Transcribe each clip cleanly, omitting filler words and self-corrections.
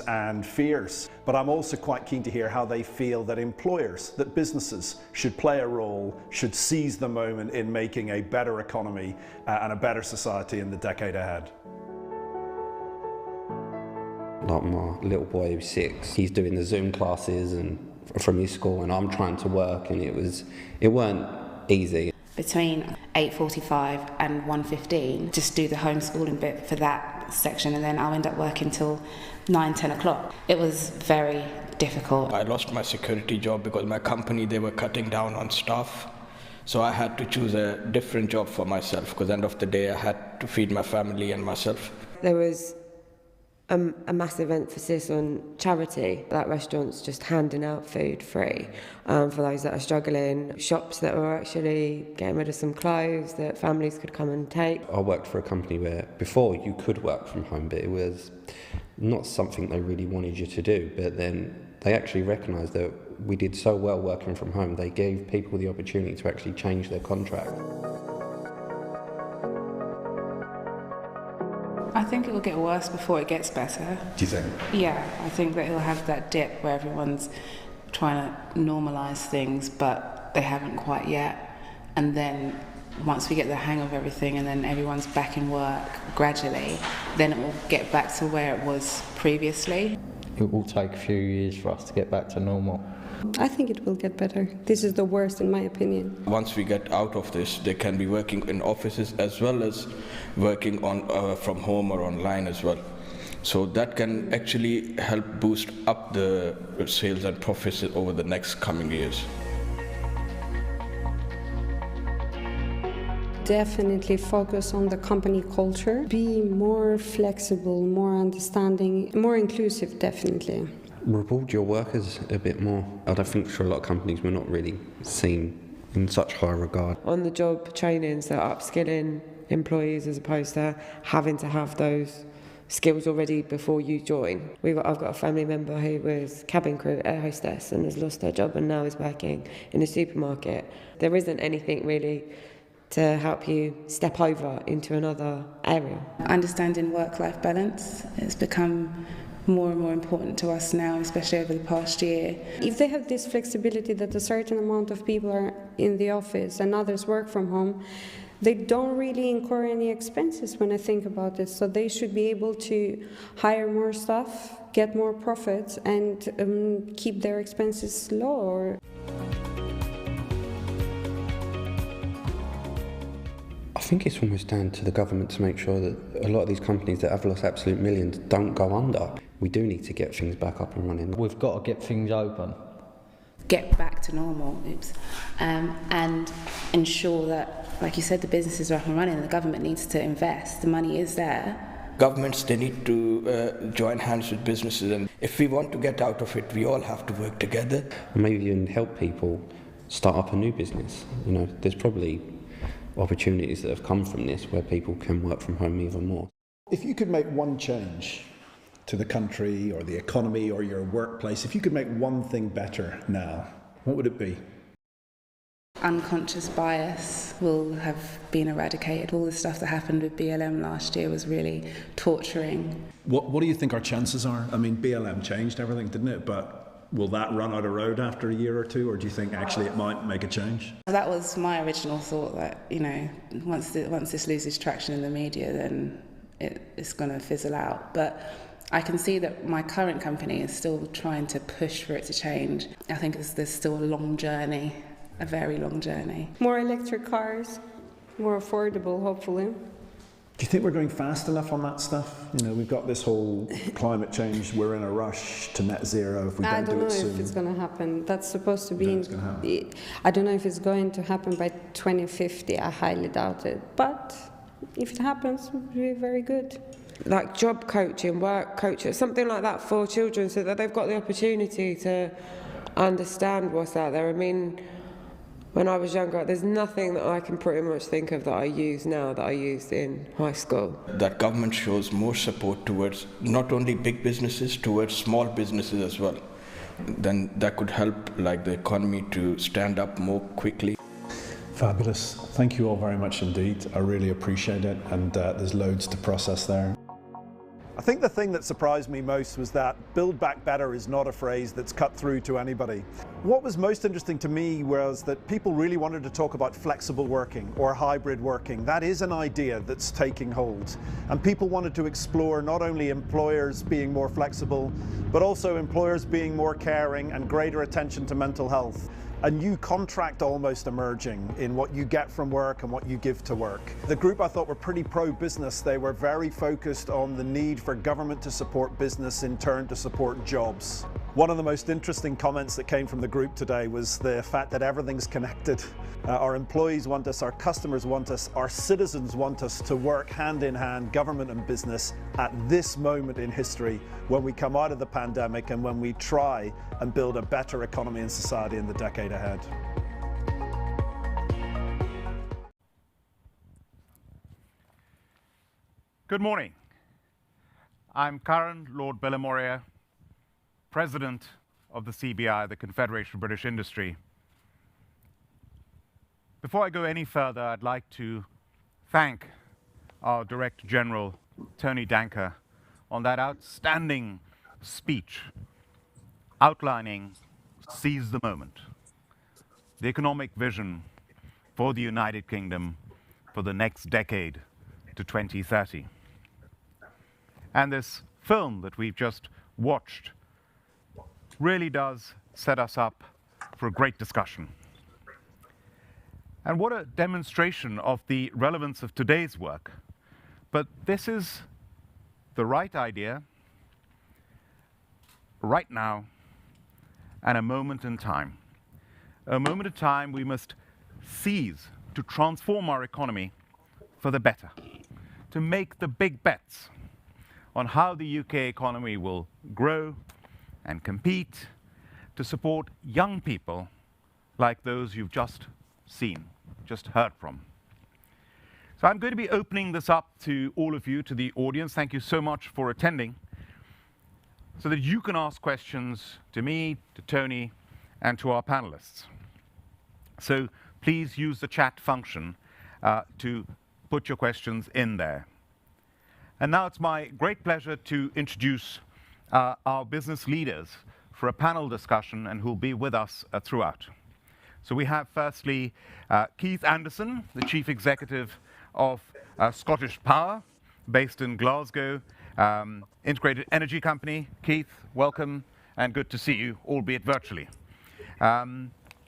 and fears, but I'm also quite keen to hear how they feel that employers, that businesses should play a role, should seize the moment in making a better economy and a better society in the decade ahead. Like my little boy who's 6, he's doing the Zoom classes and from his school, and I'm trying to work, and it weren't easy. Between 8:45 and 1:15, just do the homeschooling bit for that section, and then I'll end up working till 9-10 o'clock. It was very difficult. I lost my security job because my company, they were cutting down on staff. So I had to choose a different job for myself, because at the end of the day I had to feed my family and myself. There was a massive emphasis on charity, like restaurants just handing out food free for those that are struggling, shops that were actually getting rid of some clothes that families could come and take. I worked for a company where before you could work from home, but it was not something they really wanted you to do. But then they actually recognised that we did so well working from home, they gave people the opportunity to actually change their contract. I think it will get worse before it gets better. Do you think? Yeah, I think that it'll have that dip where everyone's trying to normalise things, but they haven't quite yet. And then once we get the hang of everything and then everyone's back in work gradually, then it will get back to where it was previously. It will take a few years for us to get back to normal. I think it will get better. This is the worst in my opinion. Once we get out of this, they can be working in offices as well as working on from home or online as well. So that can actually help boost up the sales and profits over the next coming years. Definitely focus on the company culture. Be more flexible, more understanding, more inclusive, definitely. Reward your workers a bit more. I don't think for a lot of companies we're not really seen in such high regard. On the job trainings that are upskilling employees as opposed to having to have those skills already before you join. I've got a family member who was cabin crew, air hostess, and has lost her job and now is working in a supermarket. There isn't anything really to help you step over into another area. Understanding work-life balance has become more and more important to us now, especially over the past year. If they have this flexibility that a certain amount of people are in the office and others work from home, they don't really incur any expenses when I think about it. So they should be able to hire more staff, get more profits, and keep their expenses low. I think it's almost down to the government to make sure that a lot of these companies that have lost absolute millions don't go under. We do need to get things back up and running. We've got to get things open. Get back to normal, and ensure that, like you said, the businesses are up and running. The government needs to invest. The money is there. Governments, they need to join hands with businesses, and if we want to get out of it, we all have to work together. Maybe even help people start up a new business. You know, there's probably opportunities that have come from this where people can work from home even more. If you could make one change to the country or the economy or your workplace, if you could make one thing better now, what would it be? Unconscious bias will have been eradicated. All the stuff that happened with BLM last year was really torturing. What do you think our chances are? I mean, BLM changed everything, didn't it? But will that run out of road after a year or two, or do you think actually it might make a change? That was my original thought, that, you know, once this loses traction in the media, then it's going to fizzle out. But I can see that my current company is still trying to push for it to change. I think there's still a long journey, a very long journey. More electric cars, more affordable, hopefully. Do you think we're going fast enough on that stuff? You know, we've got this whole climate change, we're in a rush to net zero if we don't do it soon. I don't know if it's going to happen. That's supposed to be... I don't know if it's going to happen by 2050. I highly doubt it. But if it happens, it would be very good. Like job coaching, work coaching, something like that for children so that they've got the opportunity to understand what's out there. I mean, when I was younger, there's nothing that I can pretty much think of that I use now that I used in high school. That government shows more support towards not only big businesses, towards small businesses as well. Then that could help like the economy to stand up more quickly. Fabulous. Thank you all very much indeed. I really appreciate it, and there's loads to process there. I think the thing that surprised me most was that Build Back Better is not a phrase that's cut through to anybody. What was most interesting to me was that people really wanted to talk about flexible working or hybrid working. That is an idea that's taking hold. And people wanted to explore not only employers being more flexible, but also employers being more caring and greater attention to mental health. A new contract almost emerging in what you get from work and what you give to work. The group I thought were pretty pro-business. They were very focused on the need for government to support business, in turn to support jobs. One of the most interesting comments that came from the group today was the fact that everything's connected. Our employees want us, our customers want us, our citizens want us to work hand in hand, government and business, at this moment in history when we come out of the pandemic and when we try and build a better economy and society in the decade ahead. Good morning. I'm Karan Lord Bellamoria, President of the CBI, the Confederation of British Industry. Before I go any further, I'd like to thank our Director General, Tony Danker, on that outstanding speech outlining Seize the Moment, the economic vision for the United Kingdom for the next decade to 2030. And this film that we've just watched really does set us up for a great discussion. And what a demonstration of the relevance of today's work. But this is the right idea, right now, and a moment in time. A moment in time we must seize to transform our economy for the better, to make the big bets on how the UK economy will grow and compete, to support young people like those you've just seen, just heard from. So I'm going to be opening this up to all of you, to the audience. Thank you so much for attending, so that you can ask questions to me, to Tony, and to our panelists. So please use the chat function to put your questions in there. And now it's my great pleasure to introduce our business leaders for a panel discussion and who'll be with us throughout. So we have firstly Keith Anderson, the Chief Executive of Scottish Power, based in Glasgow, integrated energy company. Keith, welcome and good to see you, albeit virtually.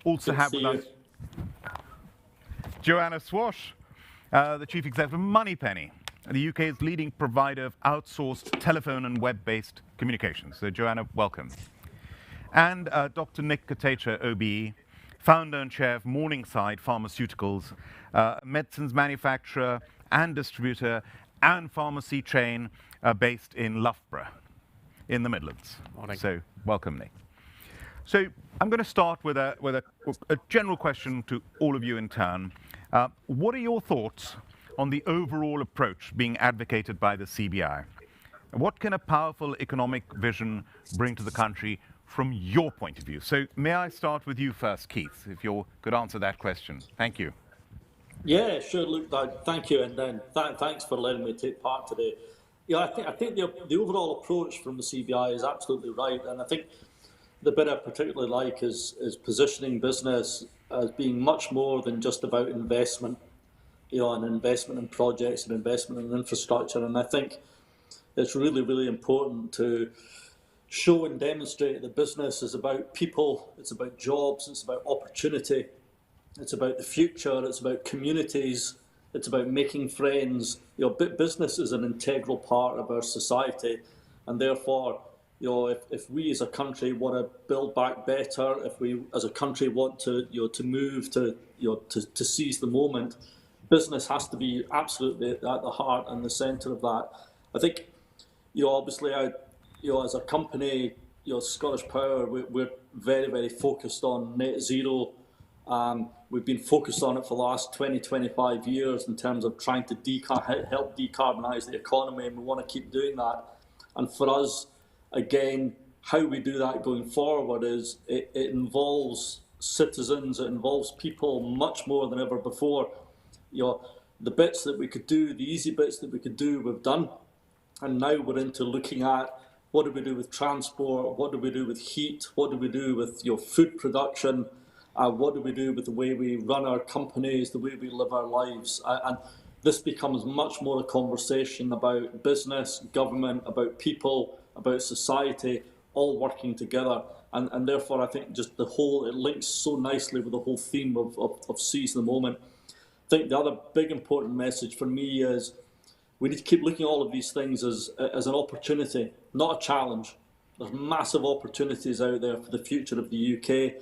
Also have with us Joanna Swash, the Chief Executive of Moneypenny, the UK's leading provider of outsourced telephone and web-based communications. So Joanna, welcome. And Dr. Nick Kotecha, OBE, founder and chair of Morningside Pharmaceuticals, medicines manufacturer and distributor and pharmacy chain based in Loughborough in the Midlands. Morning. So welcome, Nick. So I'm going to start with a general question to all of you in turn. What are your thoughts on the overall approach being advocated by the CBI? What can a powerful economic vision bring to the country from your point of view? So may I start with you first, Keith, if you could answer that question. Thank you. Yeah, sure. Look, thank you, and then thanks for letting me take part today. Yeah, I think the overall approach from the CBI is absolutely right, and I think the bit I particularly like is positioning business as being much more than just about investment, and investment in projects and investment in infrastructure. And I think it's really, really important to show and demonstrate that business is about people, it's about jobs, it's about opportunity, it's about the future, it's about communities, it's about making friends. Business is an integral part of our society, and therefore, if we as a country want to build back better, if we as a country want to move to seize the moment, business has to be absolutely at the heart and the centre of that. I think, obviously, as a company, Scottish Power, we're very, very focused on net zero. We've been focused on it for the last 20, 25 years in terms of trying to help decarbonise the economy, and we want to keep doing that. And for us, again, how we do that going forward is it involves citizens, it involves people much more than ever before. The bits that we could do, the easy bits that we could do, we've done. And now we're into looking at what do we do with transport, what do we do with heat, what do we do with food production, what do we do with the way we run our companies, the way we live our lives. And this becomes much more a conversation about business, government, about people, about society, all working together. And therefore, I think just it links so nicely with the whole theme of seize the moment. I think the other big important message for me is we need to keep looking at all of these things as an opportunity, not a challenge. There's massive opportunities out there for the future of the UK,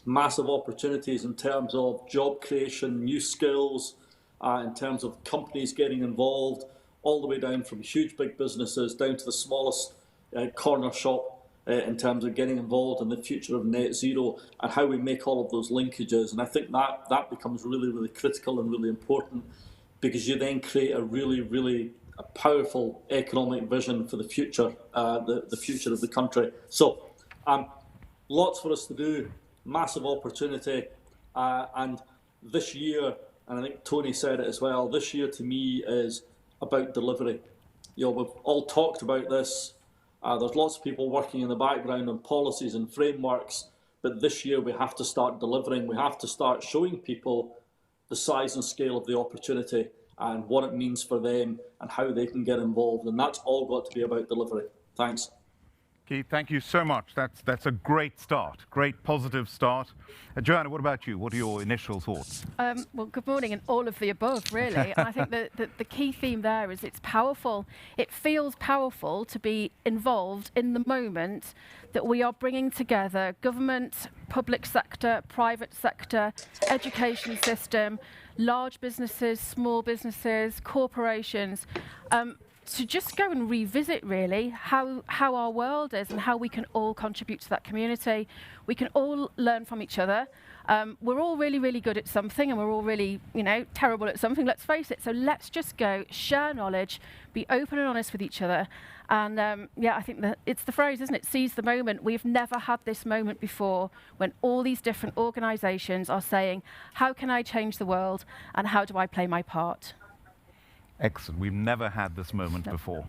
massive opportunities in terms of job creation, new skills, in terms of companies getting involved, all the way down from huge big businesses down to the smallest corner shop in terms of getting involved in the future of net zero and how we make all of those linkages. And I think that becomes really, really critical and really important, because you then create a really, really powerful economic vision for the future, the future of the country. So lots for us to do, massive opportunity, and this year, and I think Tony said it as well, this year to me is about delivery. We've all talked about this. There's lots of people working in the background on policies and frameworks, but this year we have to start delivering. We have to start showing people the size and scale of the opportunity and what it means for them and how they can get involved. And that's all got to be about delivery. Thanks. Keith, thank you so much. That's a great start, great positive start. Joanna, what about you? What are your initial thoughts? Well, good morning, and all of the above, really. And I think the key theme there is it's powerful. It feels powerful to be involved in the moment that we are bringing together government, public sector, private sector, education system, large businesses, small businesses, corporations, to just go and revisit really how our world is and how we can all contribute to that community. We can all learn from each other. We're all really, really good at something, and we're all really, terrible at something, let's face it. So let's just go, share knowledge, be open and honest with each other. And I think that it's the phrase, isn't it? Seize the moment. We've never had this moment before when all these different organisations are saying, how can I change the world and how do I play my part? Excellent. We've never had this moment before.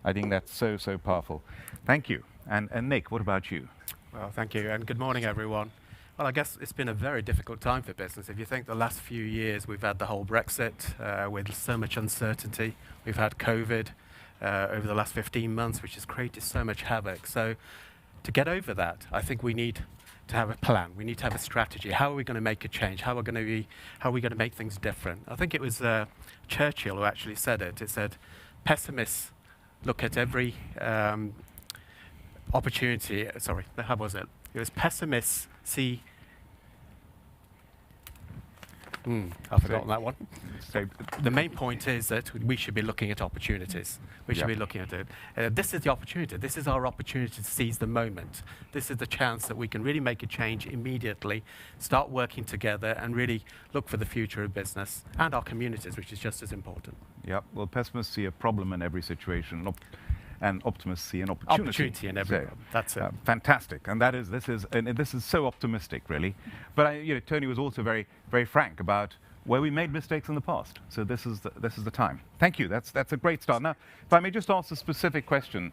I think that's so, so powerful. Thank you. And Nick, what about you? Well, thank you, and good morning, everyone. Well, I guess it's been a very difficult time for business. If you think the last few years, we've had the whole Brexit with so much uncertainty. We've had COVID over the last 15 months, which has created so much havoc. So to get over that, I think we need to have a plan. We need to have a strategy. How are we going to make a change? How are we going to make things different? I think it was Churchill who actually said it. It said, pessimists look at every opportunity. Sorry, how was it? It was pessimists see. I've forgotten that one. So the main point is that we should be looking at opportunities. We should be looking at it. This is the opportunity. This is our opportunity to seize the moment. This is the chance that we can really make a change immediately, start working together, and really look for the future of business and our communities, which is just as important. Yeah. Well, pessimists see a problem in every situation, and optimists see an opportunity. Opportunity in every problem. That's it. Fantastic. And this is so optimistic, really. But Tony was also very, very frank about where we made mistakes in the past. So this is the time. Thank you. That's a great start. Now, if I may just ask a specific question,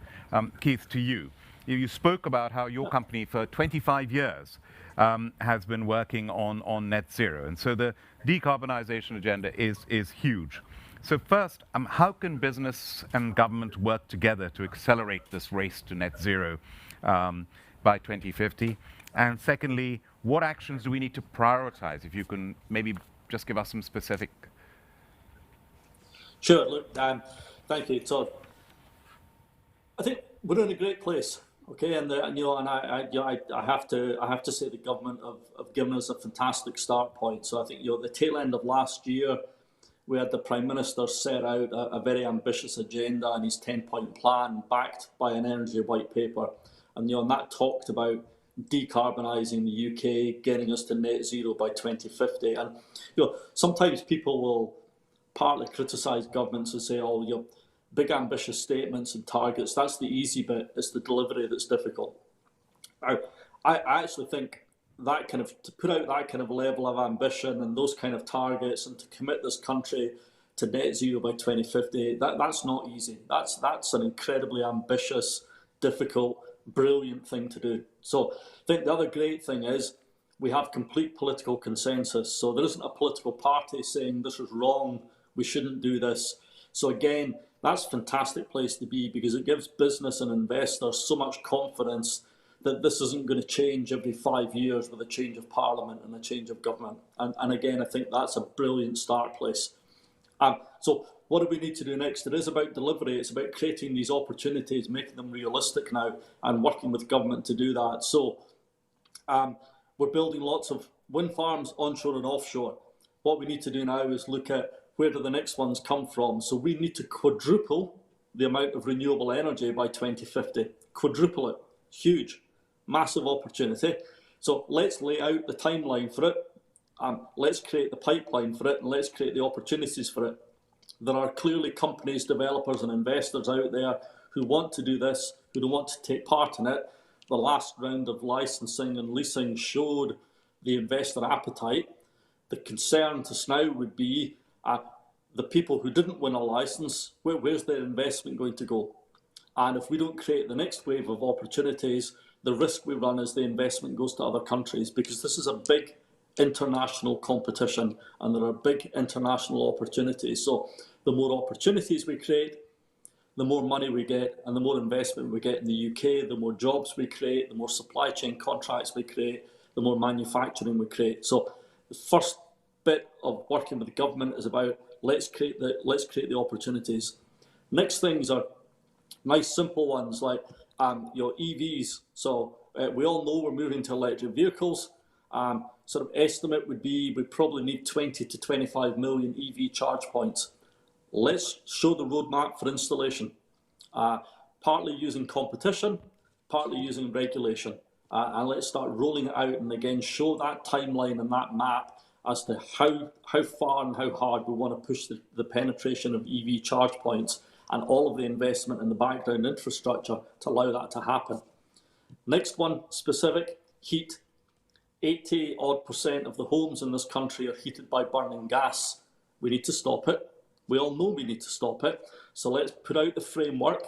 Keith, to you. You spoke about how your company for 25 years has been working on net zero, and so the decarbonisation agenda is huge. So first, how can business and government work together to accelerate this race to net zero by 2050? And secondly, what actions do we need to prioritize? If you can maybe just give us some specific. Sure. Look, thank you, Todd. I think we're in a great place. Okay, and I have to say the government have given us a fantastic start point. So I think the tail end of last year, we had the Prime Minister set out a very ambitious agenda and his 10-point plan backed by an energy white paper. And that talked about decarbonising the UK, getting us to net zero by 2050. And sometimes people will partly criticise governments and say, big ambitious statements and targets, that's the easy bit, it's the delivery that's difficult. I actually think to put out that kind of level of ambition and those kind of targets and to commit this country to net zero by 2050. That's not easy. That's an incredibly ambitious, difficult, brilliant thing to do. So I think the other great thing is we have complete political consensus. So there isn't a political party saying this is wrong, we shouldn't do this. So again, that's a fantastic place to be, because it gives business and investors so much confidence that this isn't going to change every 5 years with a change of parliament and a change of government. And again, I think that's a brilliant start place. So what do we need to do next? It is about delivery. It's about creating these opportunities, making them realistic now, and working with government to do that. So we're building lots of wind farms onshore and offshore. What we need to do now is look at where do the next ones come from. So we need to quadruple the amount of renewable energy by 2050. Quadruple it. Huge. Massive opportunity. So let's lay out the timeline for it. Let's create the pipeline for it, and let's create the opportunities for it. There are clearly companies, developers and investors out there who want to do this, who don't want to take part in it. The last round of licensing and leasing showed the investor appetite. The concern to us now would be the people who didn't win a license, where's their investment going to go? And if we don't create the next wave of opportunities, the risk we run is the investment goes to other countries, because this is a big international competition and there are big international opportunities. So the more opportunities we create, the more money we get, and the more investment we get in the UK, the more jobs we create, the more supply chain contracts we create, the more manufacturing we create. So the first bit of working with the government is about let's create the opportunities. Next things are nice simple ones like your EVs. So we all know we're moving to electric vehicles. Sort of estimate would be we probably need 20 to 25 million EV charge points. Let's show the roadmap for installation, partly using competition, partly using regulation, and let's start rolling it out and again show that timeline and that map as to how far and how hard we want to push the penetration of EV charge points and all of the investment in the background infrastructure to allow that to happen. Next one, specific, heat. 80% of the homes in this country are heated by burning gas. We need to stop it. We all know we need to stop it. So let's put out the framework,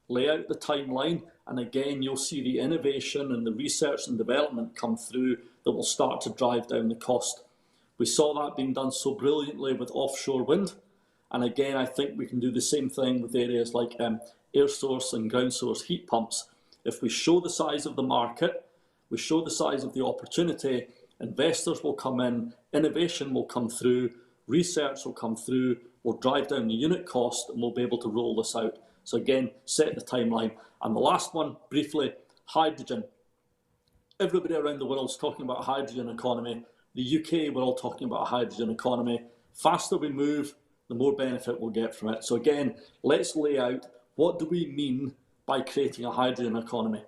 lay out the timeline, and again, you'll see the innovation and the research and development come through that will start to drive down the cost. We saw that being done so brilliantly with offshore wind. And again, I think we can do the same thing with areas like air source and ground source heat pumps. If we show the size of the market, we show the size of the opportunity, investors will come in, innovation will come through, research will come through, we'll drive down the unit cost, and we'll be able to roll this out. So again, set the timeline. And the last one, briefly, hydrogen. Everybody around the world is talking about a hydrogen economy. The UK, we're all talking about a hydrogen economy. Faster we move, the more benefit we'll get from it. So again, let's lay out what do we mean by creating a hydrogen economy.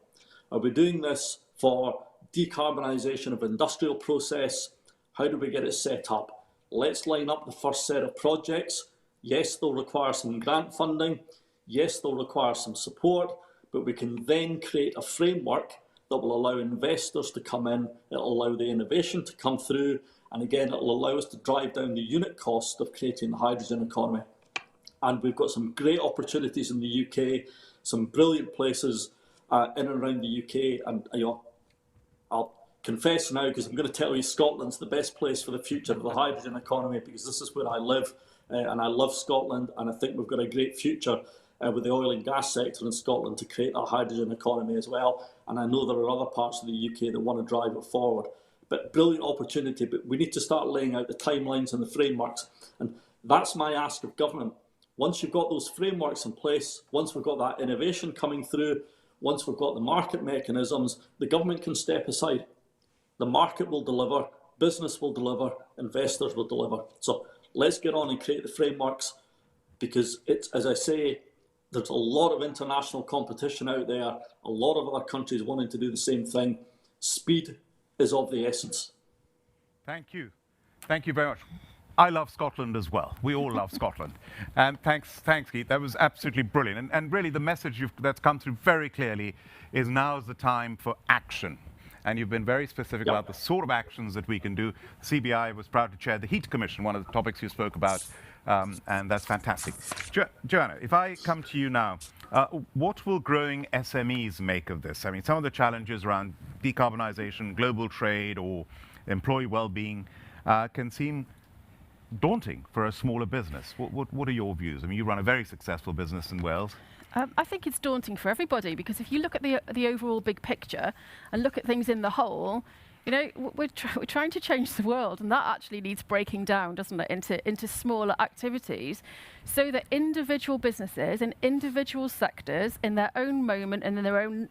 Are we doing this for decarbonisation of industrial process? How do we get it set up? Let's line up the first set of projects. Yes, they'll require some grant funding. Yes, they'll require some support, but we can then create a framework that will allow investors to come in. It'll allow the innovation to come through. And again, it'll allow us to drive down the unit cost of creating the hydrogen economy. And we've got some great opportunities in the UK, some brilliant places in and around the UK. And I'll confess now, because I'm going to tell you Scotland's the best place for the future of the hydrogen economy, because this is where I live and I love Scotland, and I think we've got a great future with the oil and gas sector in Scotland to create that hydrogen economy as well. And I know there are other parts of the UK that want to drive it forward. But brilliant opportunity, but we need to start laying out the timelines and the frameworks. And that's my ask of government. Once you've got those frameworks in place, once we've got that innovation coming through, once we've got the market mechanisms, the government can step aside. The market will deliver, business will deliver, investors will deliver. So let's get on and create the frameworks, because it's, as I say, there's a lot of international competition out there, a lot of other countries wanting to do the same thing. Speed is of the essence. Thank you. Thank you very much. I love Scotland as well. We all love Scotland. And thanks, Keith. That was absolutely brilliant. And really the message that's come through very clearly is now's the time for action. And you've been very specific about the sort of actions that we can do. CBI was proud to chair the Heat Commission, one of the topics you spoke about and that's fantastic. Joanna, if I come to you now, what will growing SMEs make of this? I mean, some of the challenges around decarbonisation, global trade, or employee well-being can seem daunting for a smaller business. What are your views? I mean, you run a very successful business in Wales. I think it's daunting for everybody, because if you look at the overall big picture and look at things in the whole, you know, we're trying to change the world, and that actually needs breaking down, doesn't it, into smaller activities, so that individual businesses in individual sectors, in their own moment and in their own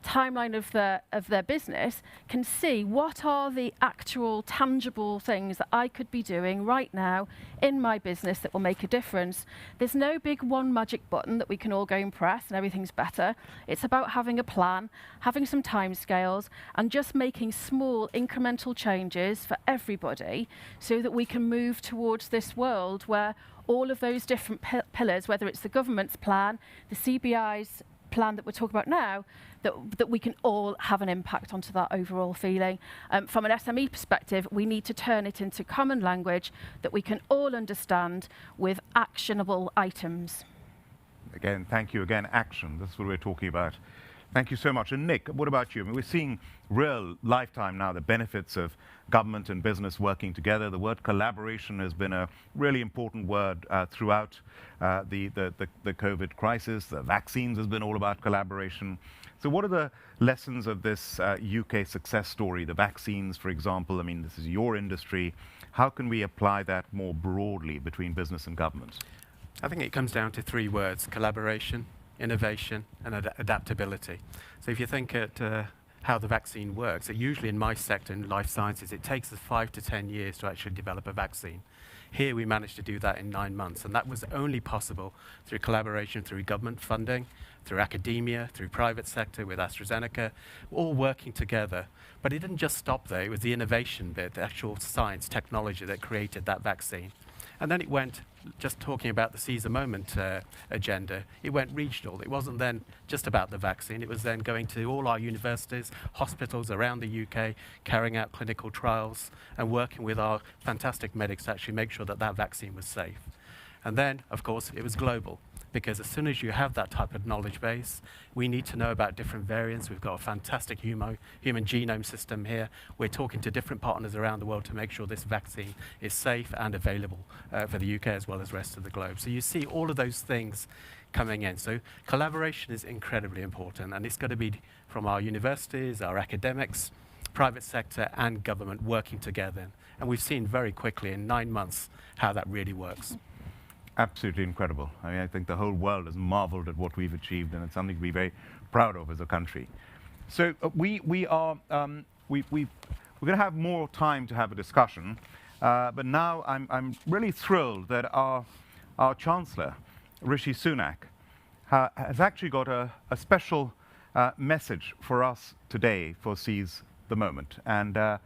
timeline of their business, can see what are the actual tangible things that I could be doing right now in my business that will make a difference. There's no big one magic button that we can all go and press and everything's better. It's about having a plan, having some timescales, and just making small incremental changes for everybody, so that we can move towards this world where all of those different pillars, whether it's the government's plan, the CBI's plan that we're talking about now, that we can all have an impact onto that overall feeling. From an SME perspective, we need to turn it into common language that we can all understand with actionable items. Again, thank you. Again, action. That's what we're talking about. Thank you so much. And Nick, what about you? I mean, we're seeing real lifetime now the benefits of government and business working together. The word collaboration has been a really important word throughout the COVID crisis. The vaccines has been all about collaboration. So what are the lessons of this UK success story, the vaccines, for example? I mean, this is your industry. How can we apply that more broadly between business and government? I think it comes down to three words: collaboration, innovation, and adaptability. So if you think at how the vaccine works, it usually in my sector, in life sciences, it takes us 5 to 10 years to actually develop a vaccine. Here we managed to do that in 9 months, and that was only possible through collaboration, through government funding, through academia, through private sector with AstraZeneca, all working together. But it didn't just stop there. It was the innovation bit, the actual science, technology that created that vaccine. And then it went, just talking about the Seize the Moment agenda, it went regional. It wasn't then just about the vaccine. It was then going to all our universities, hospitals around the UK, carrying out clinical trials and working with our fantastic medics to actually make sure that that vaccine was safe. And then, of course, it was global, because as soon as you have that type of knowledge base, we need to know about different variants. We've got a fantastic human genome system here. We're talking to different partners around the world to make sure this vaccine is safe and available for the UK as well as the rest of the globe. So you see all of those things coming in. So collaboration is incredibly important, and it's got to be from our universities, our academics, private sector and government working together. And we've seen very quickly in 9 months how that really works. Absolutely incredible. I mean, I think the whole world has marveled at what we've achieved, and it's something to be very proud of as a country. So we're going to have more time to have a discussion, but now I'm really thrilled that our Chancellor, Rishi Sunak, has actually got a special message for us today for Seize the Moment. And